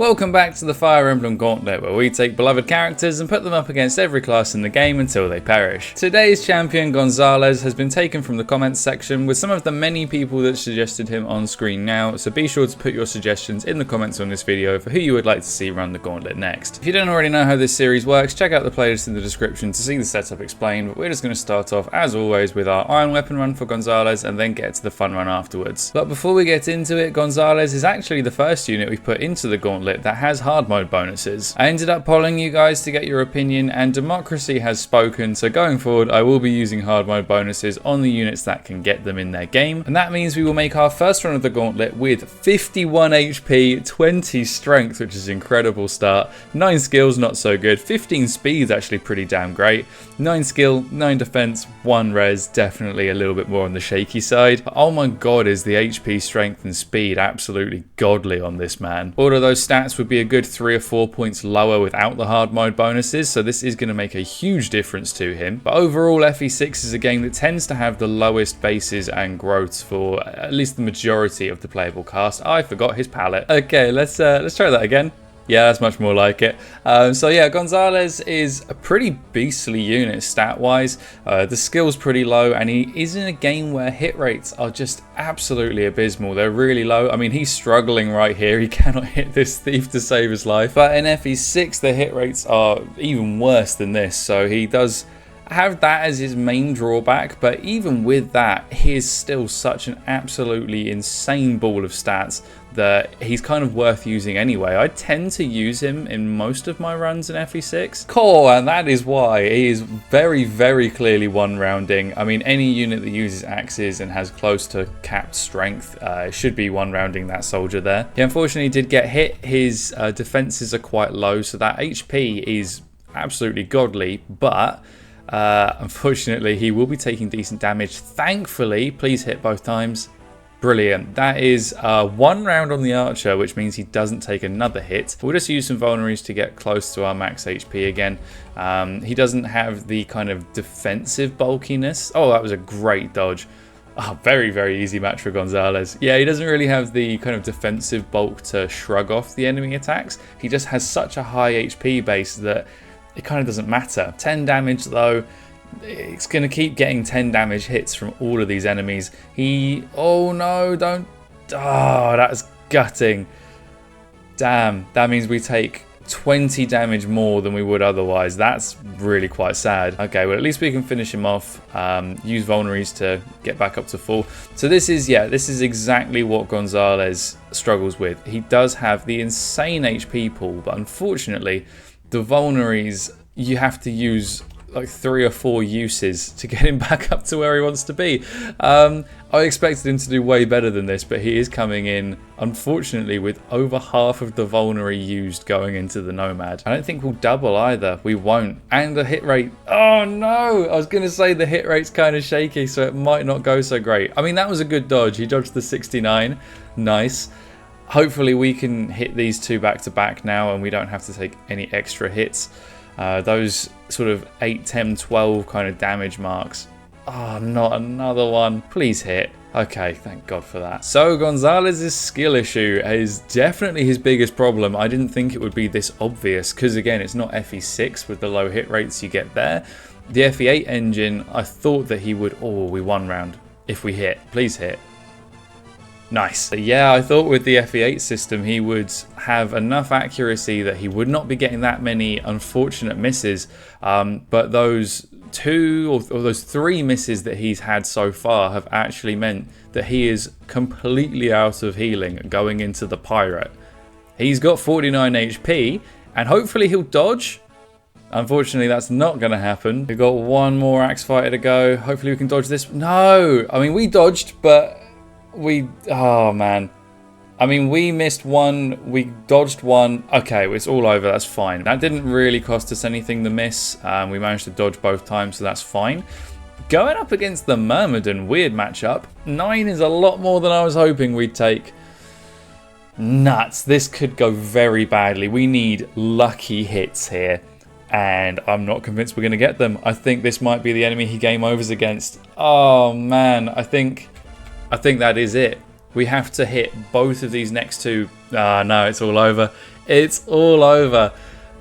Welcome back to the Fire Emblem Gauntlet, where we take beloved characters and put them up against every class in the game until they perish. Today's champion, Gonzalez, has been taken from the comments section with some of the many people that suggested him on screen now, so be sure to put your suggestions in the comments on this video for who you would like to see run the Gauntlet next. If you don't already know how this series works, check out the playlist in the description to see the setup explained, but we're just going to start off, as always, with our Iron Weapon run for Gonzalez and then get to the fun run afterwards. But before we get into it, Gonzalez is actually the first unit we've put into the Gauntlet that has hard mode bonuses. I ended up polling you guys to get your opinion, and democracy has spoken, so going forward I will be using hard mode bonuses on the units that can get them in their game, and that means we will make our first run of the Gauntlet with 51 HP, 20 strength, which is an incredible start, 9 skills not so good, 15 speed actually pretty damn great, 9 skill, 9 defense, 1 res, definitely a little bit more on the shaky side. But oh my god, is the HP, strength and speed absolutely godly on this man. All of those stats would be a good 3 or 4 points lower without the hard mode bonuses, so this is going to make a huge difference to him. But overall, FE6 is a game that tends to have the lowest bases and growths for at least the majority of the playable cast. I forgot his palette. Okay, let's try that again. Yeah, that's much more like it. So yeah, Gonzalez is a pretty beastly unit stat-wise. The skill's pretty low, and he is in a game where hit rates are just absolutely abysmal. They're really low. I mean, he's struggling right here. He cannot hit this thief to save his life. But in FE6, the hit rates are even worse than this. So he does have that as his main drawback, but even with that, he is still such an absolutely insane ball of stats that he's kind of worth using anyway. I tend to use him in most of my runs in FE6. Cool, and that is why he is very, very clearly one rounding. I mean, any unit that uses axes and has close to capped strength should be one rounding that soldier there. He unfortunately did get hit. His defenses are quite low, so that HP is absolutely godly, but unfortunately, he will be taking decent damage. Thankfully, please hit both times. Brilliant. That is 1 round on the archer, which means he doesn't take another hit. We'll just use some vulneraries to get close to our max HP again. He doesn't have the kind of defensive bulkiness. Oh, that was a great dodge. Oh, very, very easy match for Gonzalez. Yeah, he doesn't really have the kind of defensive bulk to shrug off the enemy attacks. He just has such a high HP base that it kind of doesn't matter. 10 damage though, it's going to keep getting 10 damage hits from all of these enemies. Oh no, don't. Oh, that's gutting. Damn, that means we take 20 damage more than we would otherwise. That's really quite sad. Okay, well at least we can finish him off. Use vulneraries to get back up to full. So this is exactly what Gonzalez struggles with. He does have the insane HP pool, but unfortunately the vulneraries, you have to use like 3 or 4 uses to get him back up to where he wants to be. I expected him to do way better than this, but he is coming in, unfortunately, with over half of the vulnerary used going into the Nomad. I don't think we'll double either. We won't. And the hit rate, oh no! I was going to say the hit rate's kind of shaky, so it might not go so great. I mean, that was a good dodge. He dodged the 69. Nice. Hopefully we can hit these 2 back to back now and we don't have to take any extra hits. Those sort of 8, 10, 12 kind of damage marks. Oh, not another one. Please hit. Okay, thank God for that. So Gonzalez's skill issue is definitely his biggest problem. I didn't think it would be this obvious because, again, it's not FE6 with the low hit rates you get there. The FE8 engine, I thought that he would... Oh, we won round. If we hit. Please hit. Nice. Yeah, I thought with the FE8 system he would have enough accuracy that he would not be getting that many unfortunate misses, but those 2 or those 3 misses that he's had so far have actually meant that he is completely out of healing going into the pirate. He's got 49 HP and hopefully he'll dodge. Unfortunately, that's not going to happen. We've got 1 more axe fighter to go. Hopefully we can dodge this. No! I mean, we dodged, but... oh man, I mean, we missed 1, we dodged 1. Okay, it's all over, that's fine. That didn't really cost us anything, the miss. We managed to dodge both times, so that's fine. Going up against the Myrmidon, weird matchup. 9 is a lot more than I was hoping we'd take. Nuts, this could go very badly. We need lucky hits here, and I'm not convinced we're going to get them. I think this might be the enemy he game overs against. Oh man, I think that is it. We have to hit both of these next 2. No, it's all over. It's all over.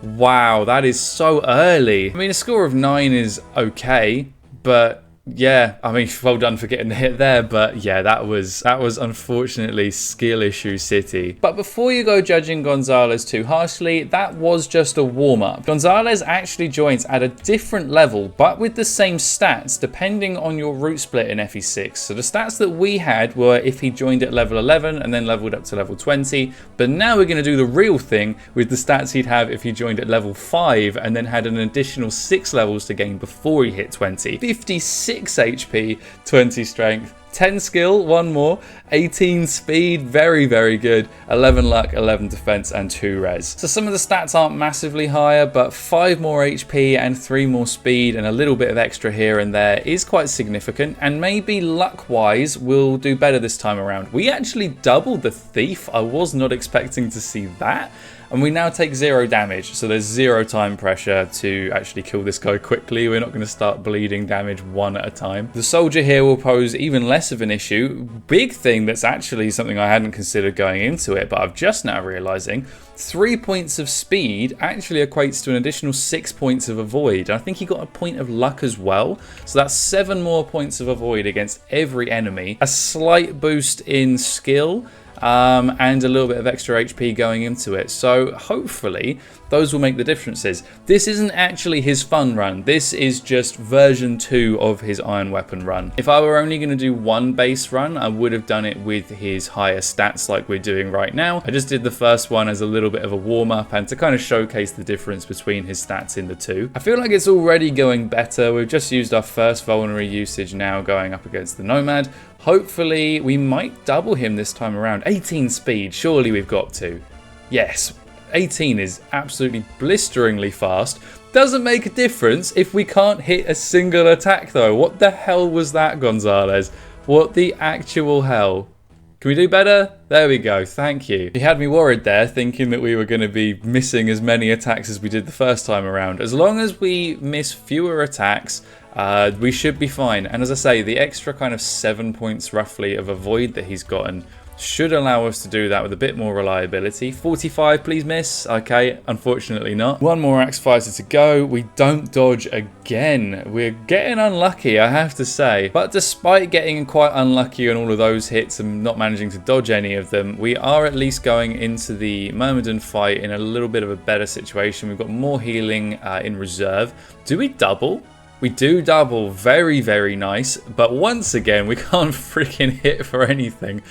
Wow, that is so early. I mean, a score of 9 is okay, but yeah, I mean, well done for getting the hit there, but yeah, that was unfortunately skill issue city. But before you go judging Gonzalez too harshly, that was just a warm-up. Gonzalez actually joins at a different level, but with the same stats, depending on your route split in FE6. So the stats that we had were if he joined at level 11 and then leveled up to level 20, but now we're going to do the real thing with the stats he'd have if he joined at level 5 and then had an additional 6 levels to gain before he hit 20. 56 HP, 20 strength, 10 skill, 1 more, 18 speed, very, very good, 11 luck, 11 defense, and 2 res. So some of the stats aren't massively higher, but 5 more HP and 3 more speed and a little bit of extra here and there is quite significant, and maybe luck-wise we'll do better this time around. We actually doubled the thief. I was not expecting to see that. And we now take 0 damage, so there's 0 time pressure to actually kill this guy quickly. We're not going to start bleeding damage 1 at a time. The soldier here will pose even less of an issue. Big thing that's actually something I hadn't considered going into it, but I've just now realizing, 3 points of speed actually equates to an additional 6 points of avoid. I think he got a point of luck as well, so that's 7 more points of avoid against every enemy. A slight boost in skill, and a little bit of extra HP going into it. So hopefully those will make the differences. This isn't actually his fun run. This is just version 2 of his iron weapon run. If I were only going to do one base run, I would have done it with his higher stats like we're doing right now. I just did the first one as a little bit of a warm up and to kind of showcase the difference between his stats in the two. I feel like it's already going better. We've just used our first vulnerary usage now going up against the Nomad. Hopefully we might double him this time around. 18 speed, surely we've got to. Yes, 18 is absolutely blisteringly fast. Doesn't make a difference if we can't hit a single attack though. What the hell was that, Gonzalez? What the actual hell? Can we do better? There we go, thank you. He had me worried there, thinking that we were going to be missing as many attacks as we did the first time around. As long as we miss fewer attacks, we should be fine. And as I say, the extra kind of 7 points roughly of avoid that he's gotten should allow us to do that with a bit more reliability. 45, please miss. Okay, unfortunately not. One more axe fighter to go. We don't dodge again. We're getting unlucky, I have to say. But despite getting quite unlucky on all of those hits and not managing to dodge any of them, we are at least going into the Myrmidon fight in a little bit of a better situation. We've got more healing in reserve. Do we double? We do double, very, very nice, but once again, we can't freaking hit for anything.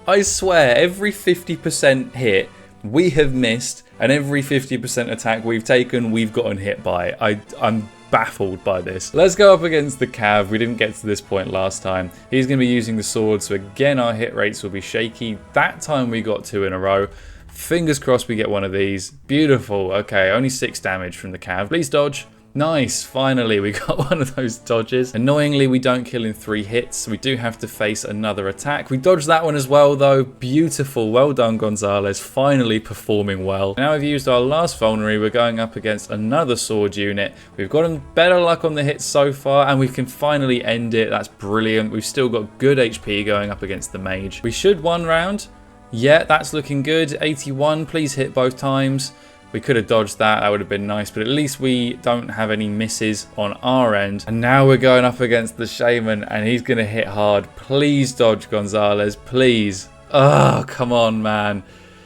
I swear, every 50% hit we have missed, and every 50% attack we've taken, we've gotten hit by. I'm baffled by this. Let's go up against the Cav. We didn't get to this point last time. He's going to be using the sword, so again, our hit rates will be shaky. That time we got 2 in a row. Fingers crossed we get one of these. Beautiful. Okay, only 6 damage from the Cav. Please dodge. Nice, finally we got one of those dodges. Annoyingly, we don't kill in 3 hits, so we do have to face another attack. We dodged that one as well though. Beautiful, well done Gonzalez, finally performing well. Now we've used our last vulnerary, we're going up against another sword unit. We've gotten better luck on the hits so far, and we can finally end it. That's brilliant. We've still got good HP going up against the mage. We should 1 round. Yeah, that's looking good. 81, please hit both times. We could have dodged that, that would have been nice, but at least we don't have any misses on our end. And now we're going up against the Shaman, and he's going to hit hard. Please dodge, Gonzalez, please. Oh, come on, man.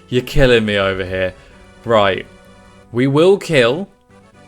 You're killing me over here. Right, we will kill,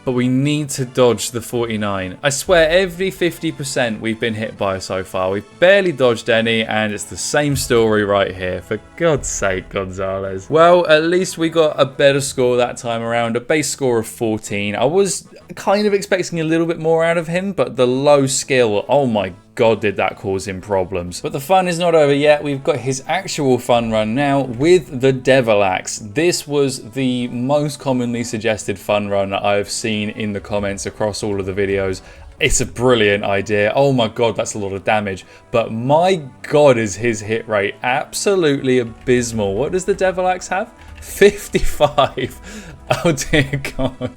but we need to dodge the 49. I swear every 50% we've been hit by so far. We've barely dodged any, and it's the same story right here. For God's sake, Gonzalez. Well, at least we got a better score that time around. A base score of 14. I was kind of expecting a little bit more out of him, but the low skill, oh my God, did that cause him problems. But the fun is not over yet. We've got his actual fun run now with the Devil Axe. This was the most commonly suggested fun run I've seen in the comments across all of the videos. It's a brilliant idea. Oh my God, that's a lot of damage. But my God, is his hit rate absolutely abysmal. What does the Devil Axe have? 55. Oh dear God.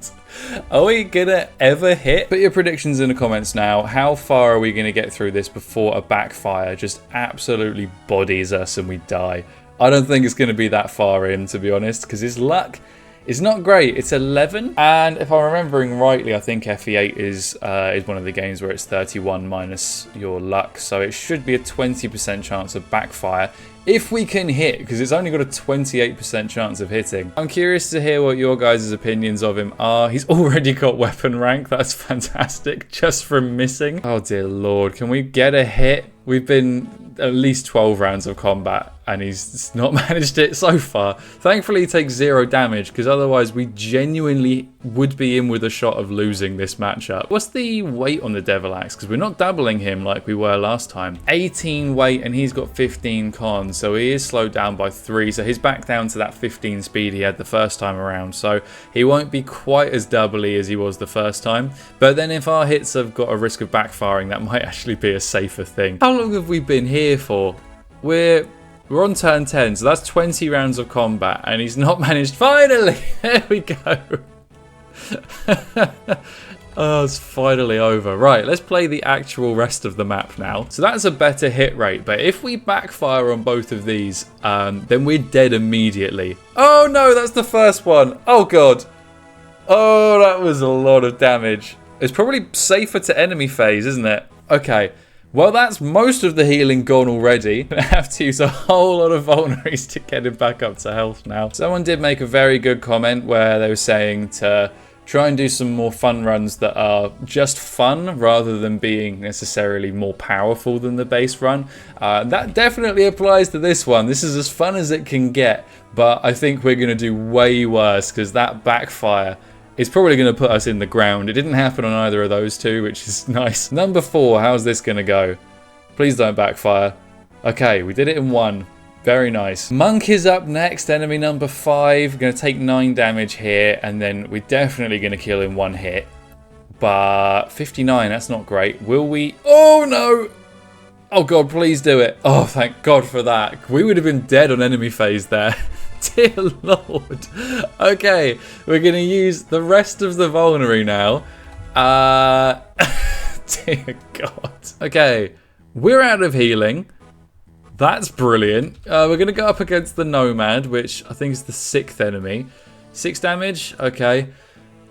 Are we gonna ever hit? Put your predictions in the comments now. How far are we gonna get through this before a backfire just absolutely bodies us and we die? I don't think it's gonna be that far in, to be honest, because his luck is not great. It's 11, and if I'm remembering rightly, I think FE8 is one of the games where it's 31 minus your luck, so it should be a 20% chance of backfire if we can hit, because it's only got a 28% chance of hitting. I'm curious to hear what your guys' opinions of him are. He's already got weapon rank. That's fantastic, just from missing. Oh dear lord, can we get a hit? We've been at least 12 rounds of combat and he's not managed it so far. Thankfully he takes 0 damage, because otherwise we genuinely would be in with a shot of losing this matchup. What's the weight on the Devil Axe? Because we're not doubling him like we were last time. 18 weight and he's got 15 con, so he is slowed down by 3, so he's back down to that 15 speed he had the first time around, so he won't be quite as doubly as he was the first time. But then if our hits have got a risk of backfiring, that might actually be a safer thing. How long have we been here for? We're on turn 10, so that's 20 rounds of combat, and he's not managed. Finally! There we go. Oh, it's finally over. Right, let's play the actual rest of the map now. So that's a better hit rate, but if we backfire on both of these, then we're dead immediately. Oh no, that's the first one. Oh god. Oh, that was a lot of damage. It's probably safer to enemy phase, isn't it? Okay. Well, that's most of the healing gone already. I have to use a whole lot of vulneraries to get him back up to health now. Someone did make a very good comment where they were saying to try and do some more fun runs that are just fun rather than being necessarily more powerful than the base run. That definitely applies to this one. This is as fun as it can get, but I think we're going to do way worse because that backfire is probably going to put us in the ground. It didn't happen on either of those two, which is nice. Number 4, how's this going to go? Please don't backfire. Okay, we did it in 1. Very nice. Monk is up next, enemy number 5. Going to take 9 damage here, and then we're definitely going to kill in 1 hit. But 59, that's not great. Will we? Oh no! Oh god, please do it. Oh, thank god for that. We would have been dead on enemy phase there. Dear lord. Okay, we're going to use the rest of the vulnerary now. Dear god. Okay, we're out of healing. That's brilliant. We're going to go up against the Nomad, which I think is the 6th enemy. 6 damage. Okay.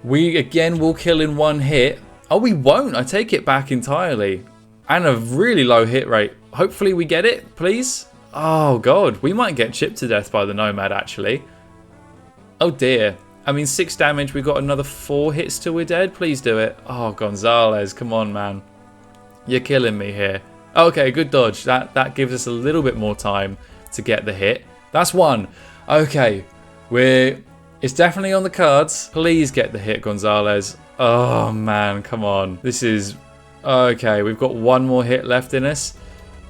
We, again, will kill in 1 hit. Oh, we won't. I take it back entirely. And a really low hit rate. Hopefully we get it, please. Oh, God. We might get chipped to death by the Nomad, actually. Oh, dear. I mean, 6 damage. We've got another 4 hits till we're dead. Please do it. Oh, Gonzalez. Come on, man. You're killing me here. Okay, good dodge. That gives us a little bit more time to get the hit. That's 1. Okay. It's definitely on the cards. Please get the hit, Gonzalez. Oh, man. Come on. This is... Okay, we've got 1 more hit left in us.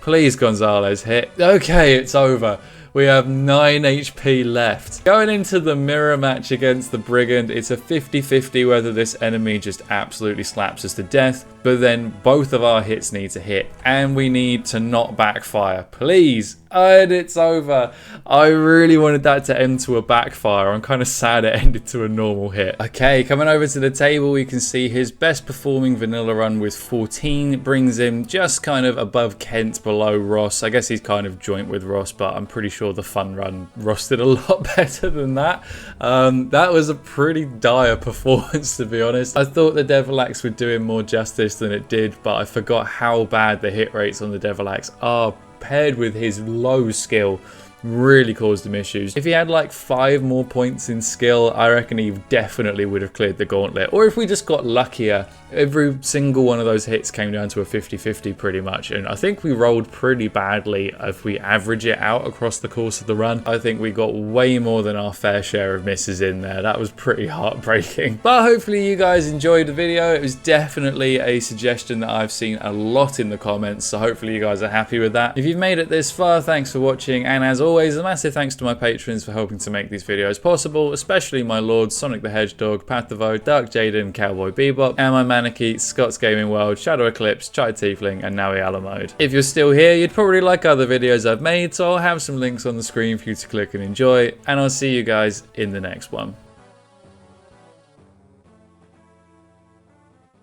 Please, Gonzalez, hit. Okay, it's over. We have 9 HP left. Going into the mirror match against the Brigand, it's a 50-50 whether this enemy just absolutely slaps us to death, but then both of our hits need to hit, and we need to not backfire. Please. And it's over. I really wanted that to end to a backfire. I'm kind of sad it ended to a normal hit. Okay, coming over to the table, we can see his best performing vanilla run with 14 brings him just kind of above Kent, below Ross. I guess he's kind of joint with Ross, but I'm pretty sure the fun run Ross did a lot better than that. That was a pretty dire performance, to be honest. I thought the Devil Axe would do him more justice than it did, but I forgot how bad the hit rates on the Devil Axe are. Paired with his low skill really caused him issues. If he had like 5 more points in skill, I reckon he definitely would have cleared the gauntlet. Or if we just got luckier, every single one of those hits came down to a 50-50 pretty much. And I think we rolled pretty badly if we average it out across the course of the run. I think we got way more than our fair share of misses in there. That was pretty heartbreaking. But hopefully you guys enjoyed the video. It was definitely a suggestion that I've seen a lot in the comments. So hopefully you guys are happy with that. If you've made it this far, thanks for watching. And as always, a massive thanks to my patrons for helping to make these videos possible, especially my lords Sonic the Hedgehog, Pat the Voe, Dark Jaden, Cowboy Bebop, and my Manakee, Scott's Gaming World, Shadow Eclipse, Chai Tiefling, and Naui Alamode. If you're still here, you'd probably like other videos I've made, so I'll have some links on the screen for you to click and enjoy, and I'll see you guys in the next one.